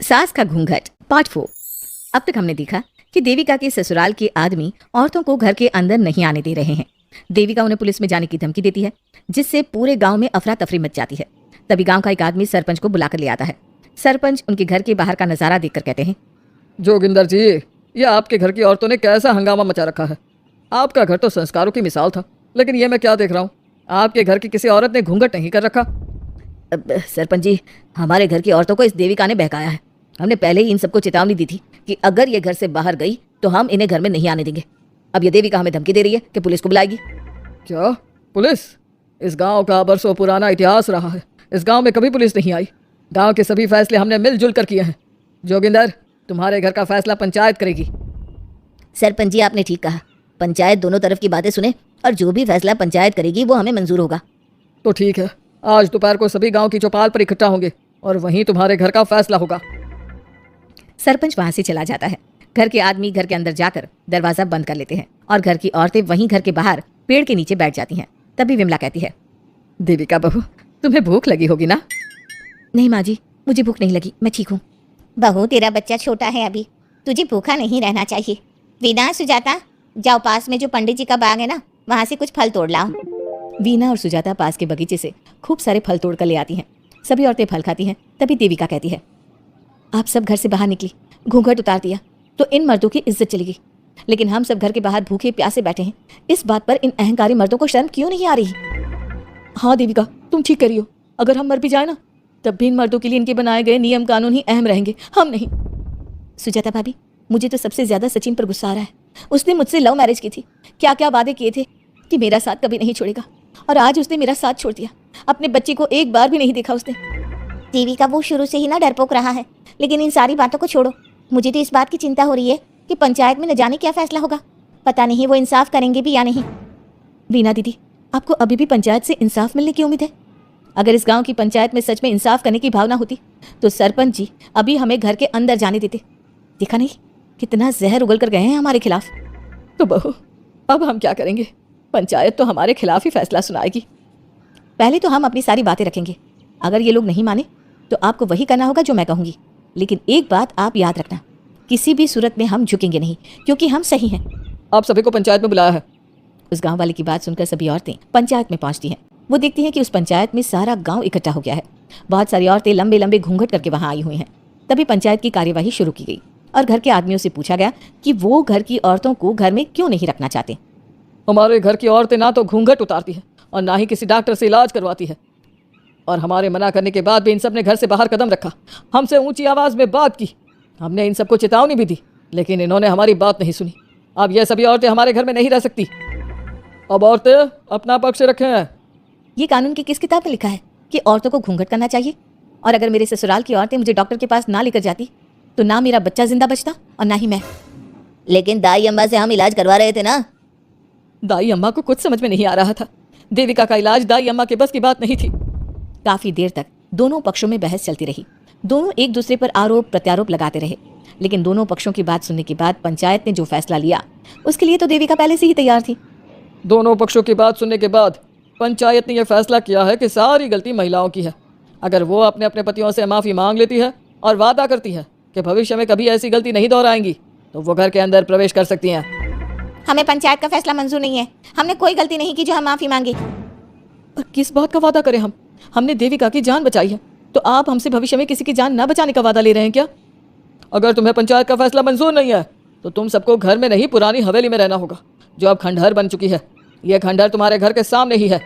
सास का घूंघट पार्ट 4। अब तक हमने देखा कि देविका के ससुराल के आदमी औरतों को घर के अंदर नहीं आने दे रहे हैं। देविका उन्हें पुलिस में जाने की धमकी देती है, जिससे पूरे गांव में अफरा तफरी मच जाती है। तभी गांव का एक आदमी सरपंच को बुलाकर ले आता है। सरपंच उनके घर के बाहर का नजारा देखकर कहते हैं, जोगिंदर जी, ये आपके घर की औरतों ने कैसा हंगामा मचा रखा है। आपका घर तो संस्कारों की मिसाल था, लेकिन ये मैं क्या देख रहा हूँ, आपके घर की किसी औरत ने घूंघट नहीं कर रखा। सरपंच जी, हमारे घर की औरतों को इस देविका ने बहकाया है। हमने पहले ही इन सबको चेतावनी दी थी कि अगर ये घर से बाहर गई तो हम इन्हें घर में नहीं आने देंगे। अब ये देविका हमें धमकी दे रही है कि पुलिस को बुलाएगी। क्या पुलिस? इस गांव का बरसों पुराना इतिहास रहा है। इस गांव में कभी पुलिस नहीं आई। गांव के सभी फैसले हमने मिलजुल कर किए हैं। जोगिंदर, तुम्हारे घर का फैसला पंचायत करेगी। सरपंच जी, आपने ठीक कहा। पंचायत दोनों तरफ की बातें सुने और जो भी फैसला पंचायत करेगी वो हमें मंजूर होगा। तो ठीक है, आज दोपहर को सभी गांव की चौपाल पर इकट्ठा होंगे और वहीं तुम्हारे घर का फैसला होगा। सरपंच वहां से चला जाता है। घर के आदमी घर के अंदर जाकर दरवाजा बंद कर लेते हैं और घर की औरतें वहीं घर के बाहर पेड़ के नीचे बैठ जाती हैं। तभी विमला कहती है, देविका बहू, तुम्हें भूख लगी होगी ना? नहीं माँ जी, मुझे भूख नहीं लगी, मैं ठीक हूँ। बहू, तेरा बच्चा छोटा है अभी, तुझे भूखा नहीं रहना चाहिए। वीना, सुजाता, जाओ पास में जो पंडित जी का बाग है ना, वहाँ से कुछ फल तोड़ लाओ। वीना और सुजाता पास के बगीचे से खूब सारे फल तोड़ कर ले आती हैं। सभी औरतें फल खाती हैं। तभी देविका कहती है, आप सब घर से बाहर निकली, घूंघट उतार दिया तो इन मर्दों की इज्जत चलेगी, लेकिन हम सब घर के बाहर भूखे प्यासे बैठे हैं। इस बात पर इन अहंकारी मर्दों को शर्म क्यों नहीं आ रही? हाँ देविका, तुम ठीक करियो। अगर हम मर भी जाए ना, तब भी इन मर्दों के लिए इनके बनाए गए नियम कानून ही अहम रहेंगे, हम नहीं। सुजाता भाभी, मुझे तो सबसे ज्यादा सचिन पर गुस्सा आ रहा है। उसने मुझसे लव मैरिज की थी, क्या क्या वादे किए थे कि मेरा साथ कभी नहीं छोड़ेगा, और आज उसने मेरा साथ छोड़ दिया। अपने बच्चे को एक बार भी नहीं देखा उसने। देविका, वो शुरू से ही ना डरपोक रहा है, लेकिन इन सारी बातों को छोड़ो। मुझे तो इस बात की चिंता हो रही है कि पंचायत में न जाने क्या फैसला होगा। पता नहीं वो इंसाफ करेंगे भी या नहीं। वीना दीदी, आपको अभी भी पंचायत से इंसाफ मिलने की उम्मीद है? अगर इस गांव की पंचायत में सच में इंसाफ करने की भावना होती तो सरपंच जी अभी हमें घर के अंदर जाने देते। देखा नहीं कितना जहर उगल कर गए हैं हमारे खिलाफ। तो बहू, अब हम क्या करेंगे? पंचायत तो हमारे खिलाफ ही फैसला सुनाएगी। पहले तो हम अपनी सारी बातें रखेंगे। अगर ये लोग नहीं माने तो आपको वही करना होगा जो मैं कहूँगी। लेकिन एक बात आप याद रखना, किसी भी सूरत में हम झुकेंगे नहीं, क्योंकि हम सही हैं। आप सभी को पंचायत में बुलाया है। उस गांव वाले की बात सुनकर सभी औरतें पंचायत में पहुंचती हैं। वो देखती हैं कि उस पंचायत में सारा गांव इकट्ठा हो गया है। बहुत सारी औरतें लंबे लंबे घूंघट करके वहां आई हुई हैं। तभी पंचायत की कार्यवाही शुरू की गई और घर के आदमियों से पूछा गया कि वो घर की औरतों को घर में क्यों नहीं रखना चाहते। हमारे घर की औरतें ना तो घूंघट उतारती है और ना ही किसी डॉक्टर से इलाज करवाती है, और हमारे मना करने के बाद भी इन सब ने घर से बाहर कदम रखा, हमसे ऊंची आवाज में बात की। हमने इन सबको चेतावनी भी दी, लेकिन इन्होंने हमारी बात नहीं सुनी। अब ये सभी औरतें हमारे घर में नहीं रह सकती। अब औरतें अपना पक्ष रखें। ये कानून की किस किताब में लिखा है कि औरतों को घूंघट करना चाहिए? और अगर मेरे ससुराल की औरतें मुझे डॉक्टर के पास ना लेकर जाती तो ना मेरा बच्चा जिंदा बचता और ना ही मैं। लेकिन दाई अम्मा से हम इलाज करवा रहे थे ना। दाई अम्मा को कुछ समझ में नहीं आ रहा था। देविका का इलाज दाई अम्मा के बस की बात नहीं थी। काफी देर तक दोनों पक्षों में बहस चलती रही। दोनों एक दूसरे पर आरोप प्रत्यारोप लगाते रहे, लेकिन दोनों पक्षों की बात सुनने के बाद पंचायत ने जो फैसला लिया उसके लिए तो देविका पहले से ही तैयार थी। दोनों पक्षों की बात सुनने के बाद पंचायत ने यह फैसला किया है कि सारी गलती महिलाओं की है। अगर वो अपने अपने पतियों से माफ़ी मांग लेती है और वादा करती है कि भविष्य में कभी ऐसी गलती नहीं दोहराएंगी, तो वो घर के अंदर प्रवेश कर सकती हैं। हमें पंचायत का फैसला मंजूर नहीं है। हमने कोई गलती नहीं की जो हम माफ़ी मांगे। और किस बात का वादा करें हम? हमने देविका की जान बचाई है, तो आप हमसे भविष्य में किसी की जान न बचाने का वादा ले रहे हैं क्या? अगर तुम्हें पंचायत का फैसला मंजूर नहीं है तो तुम सबको घर में नहीं, पुरानी हवेली में रहना होगा, जो अब खंडहर बन चुकी है। यह खंडहर तुम्हारे घर के सामने ही है।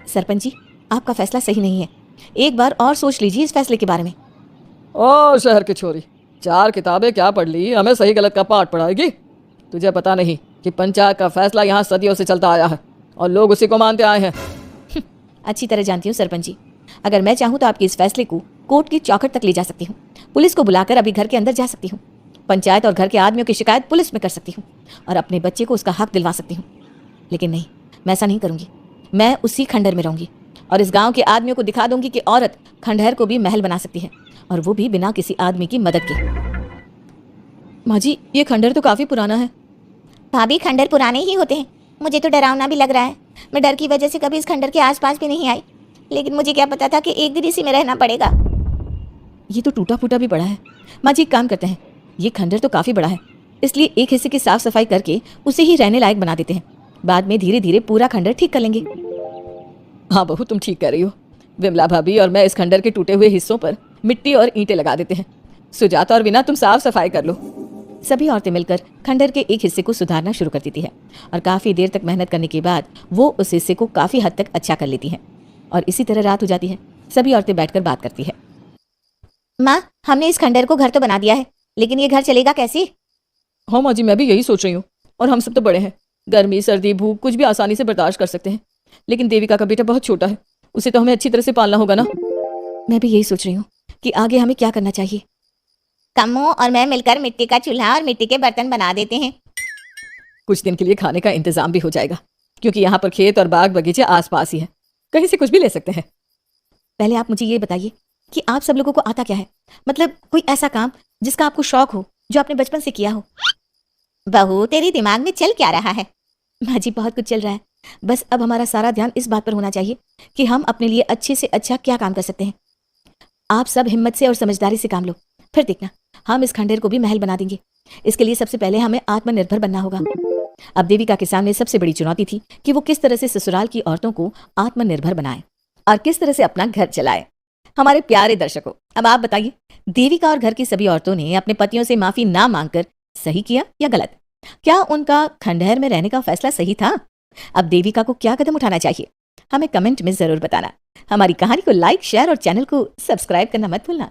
सरपंच जी, आपका फैसला सही नहीं है। एक बार और सोच लीजिए इस फैसले के बारे में। ओ शहर की छोरी, 4 किताबें क्या पढ़ ली, हमें सही गलत का पाठ पढ़ाएगी? तुझे पता नहीं कि पंचायत का फैसला यहाँ सदियों से चलता आया है और लोग उसी को मानते आए हैं। अच्छी तरह जानती हूँ सरपंच जी। अगर मैं चाहूँ तो आपके इस फैसले को कोर्ट की चौखट तक ले जा सकती हूँ। पुलिस को बुलाकर अभी घर के अंदर जा सकती हूँ। पंचायत और घर के आदमियों की शिकायत पुलिस में कर सकती हूँ और अपने बच्चे को उसका हक दिलवा सकती हूँ। लेकिन नहीं, मैं ऐसा नहीं करूँगी। मैं उसी खंडहर में रहूँगी और इस गाँव के आदमियों को दिखा दूंगी कि औरत खंडहर को भी महल बना सकती है, और वो भी बिना किसी आदमी की मदद के। माँ जी, ये खंडहर तो काफ़ी पुराना है। भाभी, खंडहर पुराने ही होते हैं। मुझे तो डरावना भी लग रहा है। मैं डर की वजह से कभी इस खंडहर के आसपास भी नहीं आई, लेकिन मुझे क्या पता था कि एक दिन इसी में रहना पड़ेगा। ये तो टूटा फूटा भी बड़ा है। माँ जी एक काम करते हैं, ये खंडर तो काफ़ी बड़ा है, इसलिए एक हिस्से की साफ सफाई करके उसे ही रहने लायक बना देते हैं। बाद में धीरे धीरे पूरा खंडर ठीक कर लेंगे। हाँ बहू, तुम ठीक कह रही हो। विमला भाभी और मैं इस खंडर के टूटे हुए हिस्सों पर मिट्टी और ईंटें लगा देते हैं। सुजाता और वीना, तुम साफ सफाई कर लो। सभी औरतें मिलकर खंडर के एक हिस्से को सुधारना शुरू कर देती है और काफ़ी देर तक मेहनत करने के बाद वो उस हिस्से को काफ़ी हद तक अच्छा कर लेती हैं। और इसी तरह रात हो जाती है। सभी औरतें बैठकर बात करती है। माँ, हमने इस खंडर को घर तो बना दिया है, लेकिन ये घर चलेगा कैसे? हाँ माँ जी, मैं भी यही सोच रही हूँ। और हम सब तो बड़े हैं, गर्मी सर्दी भूख कुछ भी आसानी से बर्दाश्त कर सकते हैं, लेकिन देविका का बेटा बहुत छोटा है, उसे तो हमें अच्छी तरह से पालना होगा ना। मैं भी यही सोच रही हूँ कि आगे हमें क्या करना चाहिए। कम्मो और मैं मिलकर मिट्टी का चूल्हा और मिट्टी के बर्तन बना देते हैं। कुछ दिन के लिए खाने का इंतजाम भी हो जाएगा, क्योंकि यहाँ पर खेत और बाग बगीचे आसपास ही है, कहीं से कुछ भी ले सकते हैं। पहले आप मुझे ये बताइए कि आप सब लोगों को आता क्या है, मतलब कोई ऐसा काम जिसका आपको शौक हो, जो आपने बचपन से किया हो। बहू, तेरी दिमाग में चल क्या रहा है? माँ जी बहुत कुछ चल रहा है, बस अब हमारा सारा ध्यान इस बात पर होना चाहिए कि हम अपने लिए अच्छे से अच्छा क्या काम कर सकते हैं। आप सब हिम्मत से और समझदारी से काम लो, फिर देखना हम इस खंडर को भी महल बना देंगे। इसके लिए सबसे पहले हमें आत्मनिर्भर बनना होगा। अब देविका के सामने सबसे बड़ी चुनौती थी कि वो किस तरह से ससुराल की औरतों को आत्मनिर्भर बनाए और किस तरह से अपना घर चलाए। हमारे प्यारे दर्शकों, अब आप बताइए, देविका और घर की सभी औरतों ने अपने पतियों से माफी ना मांगकर सही किया या गलत? क्या उनका खंडहर में रहने का फैसला सही था? अब देविका को क्या कदम उठाना चाहिए, हमें कमेंट में जरूर बताना। हमारी कहानी को लाइक, शेयर और चैनल को सब्सक्राइब करना मत भूलना।